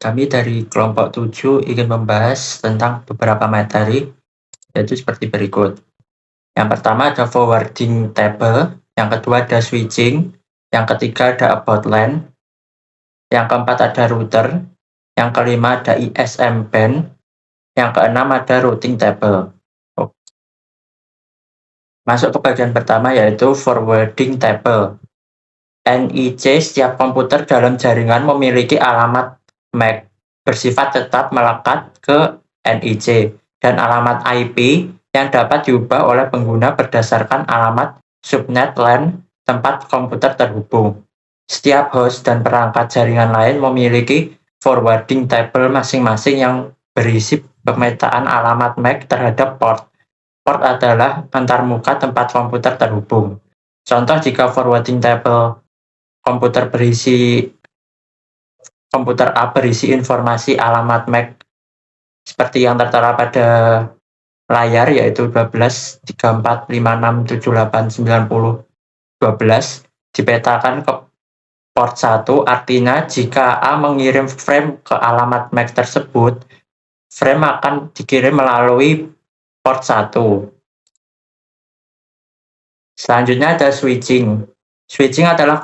Kami dari kelompok 7 ingin membahas tentang beberapa materi, yaitu seperti berikut. Yang pertama ada forwarding table, yang kedua ada switching, yang ketiga ada about LAN, yang keempat ada router, yang kelima ada ISM band, yang keenam ada routing table. Masuk ke bagian pertama yaitu forwarding table. NIC setiap komputer dalam jaringan memiliki alamat MAC bersifat tetap melekat ke NIC dan alamat IP yang dapat diubah oleh pengguna berdasarkan alamat subnet LAN tempat komputer terhubung. Setiap host dan perangkat jaringan lain memiliki forwarding table masing-masing yang berisi pemetaan alamat MAC terhadap port. Port adalah antarmuka tempat komputer terhubung. Contoh jika forwarding table komputer A berisi informasi alamat MAC seperti yang tertera pada layar yaitu 12 3456789012 dipetakan ke port 1, artinya jika A mengirim frame ke alamat MAC tersebut, frame akan dikirim melalui port 1. Selanjutnya ada switching. Switching adalah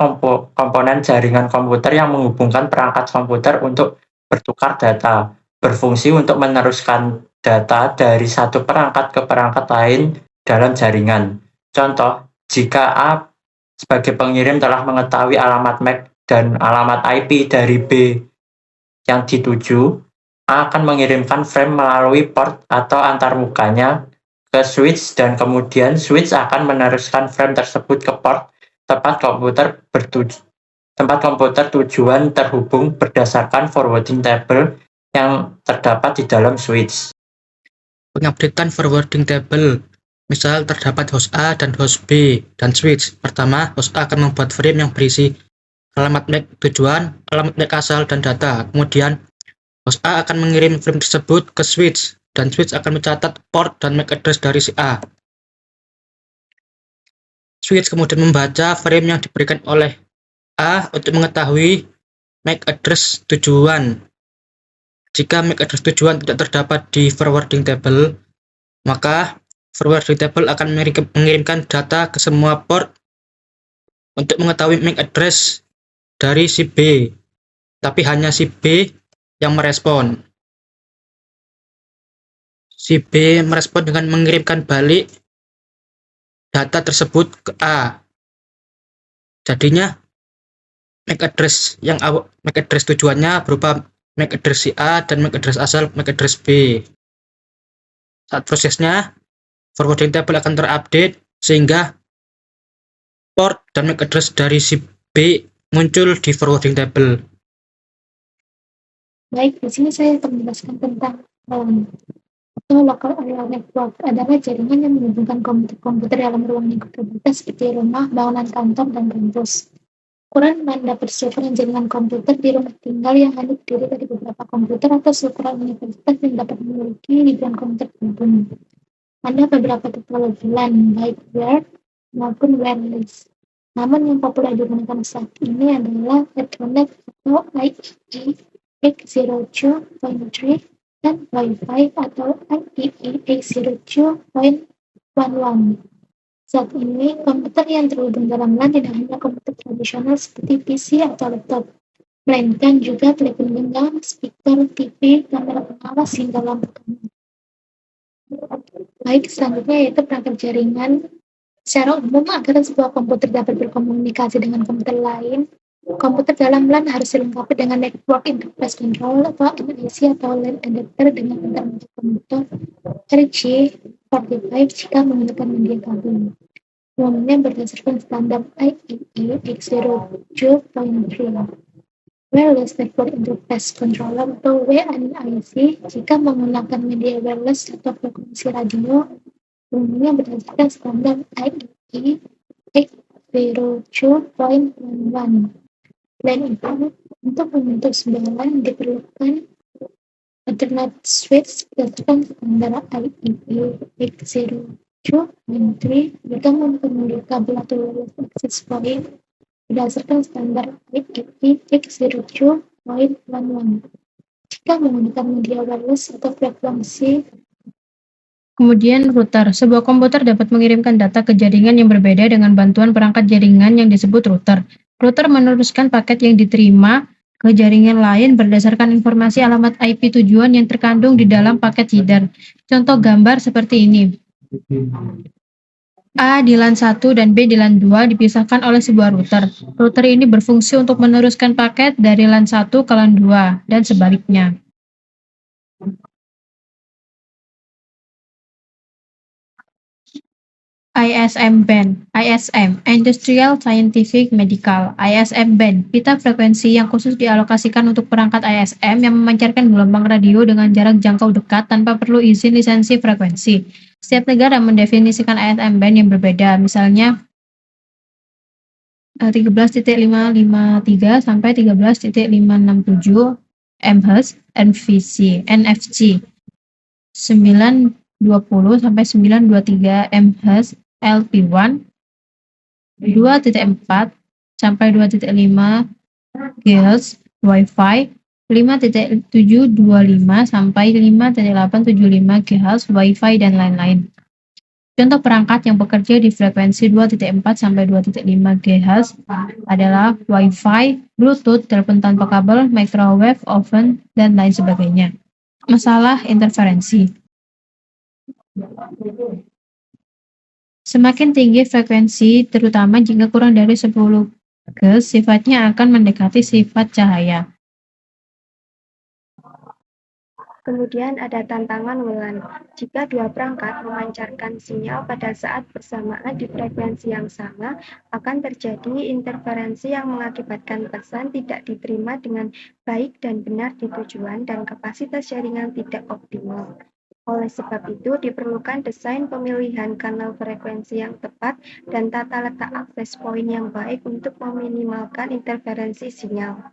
komponen jaringan komputer yang menghubungkan perangkat komputer untuk bertukar data, berfungsi untuk meneruskan data dari satu perangkat ke perangkat lain dalam jaringan. Contoh, jika A sebagai pengirim telah mengetahui alamat MAC dan alamat IP dari B yang dituju, A akan mengirimkan frame melalui port atau antarmukanya ke switch dan kemudian switch akan meneruskan frame tersebut ke port tempat komputer tujuan terhubung berdasarkan forwarding table yang terdapat di dalam switch. Pengupdatean forwarding table, misal terdapat host A dan host B dan switch. Pertama, host A akan membuat frame yang berisi alamat MAC tujuan, alamat MAC asal, dan data. Kemudian, host A akan mengirim frame tersebut ke switch, dan switch akan mencatat port dan MAC address dari si A. Switch kemudian membaca frame yang diberikan oleh A untuk mengetahui MAC address tujuan. Jika MAC address tujuan tidak terdapat di forwarding table, maka forwarding table akan mengirimkan data ke semua port untuk mengetahui MAC address dari si B, tapi hanya si B yang merespon. Si B merespon dengan mengirimkan balik data tersebut ke A. Jadinya MAC address tujuannya berupa MAC address si A dan MAC address asal MAC address B. Saat prosesnya, forwarding table akan terupdate sehingga port dan MAC address dari si B muncul di forwarding table. Baik, di sini saya akan menjelaskan tentang local area network adalah jaringan yang menghubungkan komputer-komputer dalam ruang lingkup terbatas seperti rumah, bangunan kantor, dan kampus. Ukuran Anda persiapan jaringan komputer di rumah tinggal yang hanya terdiri dari beberapa komputer atau seukuran universitas yang dapat memiliki ribuan komputer terhubung. Ada beberapa teknologi LAN, baik wired maupun wireless. Namun yang populer digunakan saat ini adalah Ethernet atau IEEE 802.3 dan Wi-Fi atau IEEE 802.11. Saat ini, komputer yang terhubung dalam LAN tidak hanya komputer tradisional seperti PC atau laptop, melainkan juga telepon genggam, speaker, TV, kamera pengawas, hingga lampu kamar. Baik, selanjutnya yaitu perangkat jaringan. Secara umum, agar sebuah komputer dapat berkomunikasi dengan komputer lain, komputer dalam LAN harus dilengkapi dengan Network Interface Controller atau NIC atau LAN adapter dengan internet komputer RJ45 jika menggunakan media kabel. Umumnya berdasarkan standar IEEE 802.3. Wireless Network Interface Controller atau WNIC jika menggunakan media wireless atau frekuensi radio, umumnya berdasarkan standar IEEE 802.11. Selain itu, untuk membentuk sebuah LAN diperlukan Ethernet switch berdasarkan standar IEEE 802.3 jika mempunyai kabel atau wireless access point berdasarkan standar IEEE 802.11. Jika menggunakan media wireless atau frekuensi. Kemudian router. Sebuah komputer dapat mengirimkan data ke jaringan yang berbeda dengan bantuan perangkat jaringan yang disebut router. Router meneruskan paket yang diterima ke jaringan lain berdasarkan informasi alamat IP tujuan yang terkandung di dalam paket header. Contoh gambar seperti ini. A di LAN 1 dan B di LAN 2 dipisahkan oleh sebuah router. Router ini berfungsi untuk meneruskan paket dari LAN 1 ke LAN 2 dan sebaliknya. ISM band, ISM, Industrial Scientific Medical, ISM band, pita frekuensi yang khusus dialokasikan untuk perangkat ISM yang memancarkan gelombang radio dengan jarak jangkau dekat tanpa perlu izin lisensi frekuensi. Setiap negara mendefinisikan ISM band yang berbeda, misalnya 13.553 sampai 13.567 MHz, NFC, 920 sampai 923 MHz, LP1, 2.4 sampai 2.5 GHz, Wi-Fi, 5.725 sampai 5.875 GHz, Wi-Fi, dan lain-lain. Contoh perangkat yang bekerja di frekuensi 2.4 sampai 2.5 GHz adalah Wi-Fi, Bluetooth, telepon tanpa kabel, microwave, oven, dan lain sebagainya. Masalah interferensi. Semakin tinggi frekuensi, terutama jika kurang dari 10 Hz, sifatnya akan mendekati sifat cahaya. Kemudian ada tantangan WLAN. Jika dua perangkat memancarkan sinyal pada saat bersamaan di frekuensi yang sama, akan terjadi interferensi yang mengakibatkan pesan tidak diterima dengan baik dan benar di tujuan dan kapasitas jaringan tidak optimal. Oleh sebab itu, diperlukan desain pemilihan kanal frekuensi yang tepat dan tata letak akses poin yang baik untuk meminimalkan interferensi sinyal.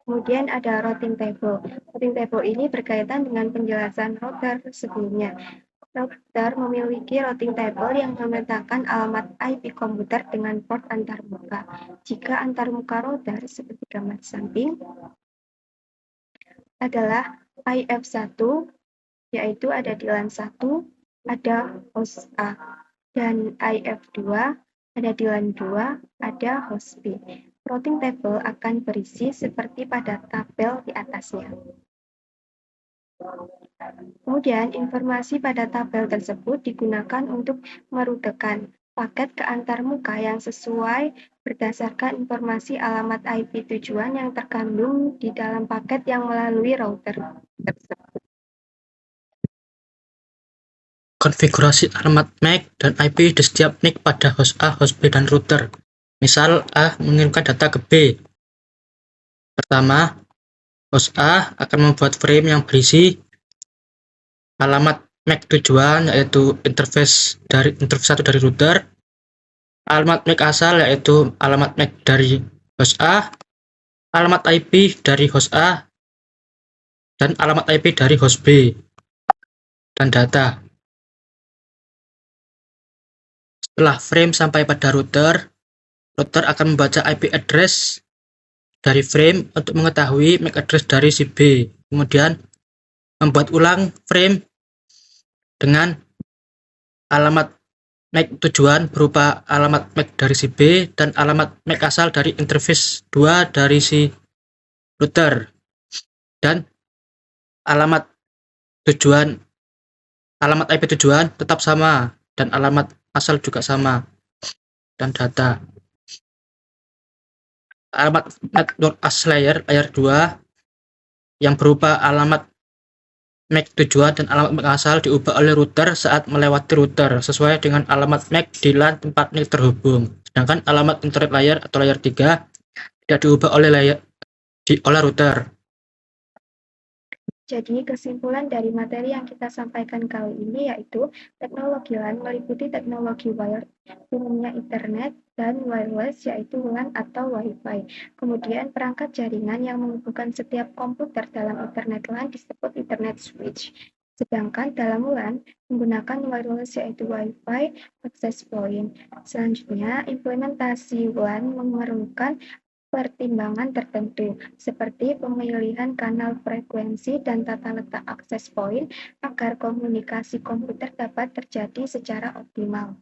Kemudian ada routing table. Routing table ini berkaitan dengan penjelasan router sebelumnya. Router memiliki routing table yang memetakan alamat IP komputer dengan port antarmuka. Jika antarmuka router seperti gambar samping adalah IF1, yaitu ada di LAN 1, ada host A, dan IF2 ada di LAN 2, ada host B. Routing table akan berisi seperti pada tabel di atasnya. Kemudian, informasi pada tabel tersebut digunakan untuk merutekan paket ke antarmuka yang sesuai berdasarkan informasi alamat IP tujuan yang terkandung di dalam paket yang melalui router tersebut. Konfigurasi alamat MAC dan IP di setiap NIC pada host A, host B, dan router. Misal A mengirimkan data ke B. Pertama, host A akan membuat frame yang berisi alamat MAC tujuan, yaitu interface 1 dari router, alamat MAC asal, yaitu alamat MAC dari host A, alamat IP dari host A, dan alamat IP dari host B, dan data. Setelah frame sampai pada router akan membaca IP address dari frame untuk mengetahui MAC address dari si B. Kemudian membuat ulang frame dengan alamat MAC tujuan berupa alamat MAC dari si B dan alamat MAC asal dari interface 2 dari si router. Dan alamat IP tujuan tetap sama dan alamat asal juga sama, dan data. Alamat network as layer 2 yang berupa alamat MAC tujuan dan alamat MAC asal diubah oleh router saat melewati router sesuai dengan alamat MAC di LAN tempat NIC terhubung. Sedangkan alamat internet layer atau layer 3 tidak diubah oleh router. Jadi, kesimpulan dari materi yang kita sampaikan kali ini yaitu teknologi LAN meliputi teknologi wired, umumnya Ethernet, dan wireless yaitu LAN atau Wi-Fi. Kemudian perangkat jaringan yang menghubungkan setiap komputer dalam Ethernet LAN disebut Ethernet switch. Sedangkan dalam LAN menggunakan wireless yaitu Wi-Fi access point. Selanjutnya, implementasi LAN memerlukan pertimbangan tertentu, seperti pemilihan kanal frekuensi dan tata letak akses poin agar komunikasi komputer dapat terjadi secara optimal.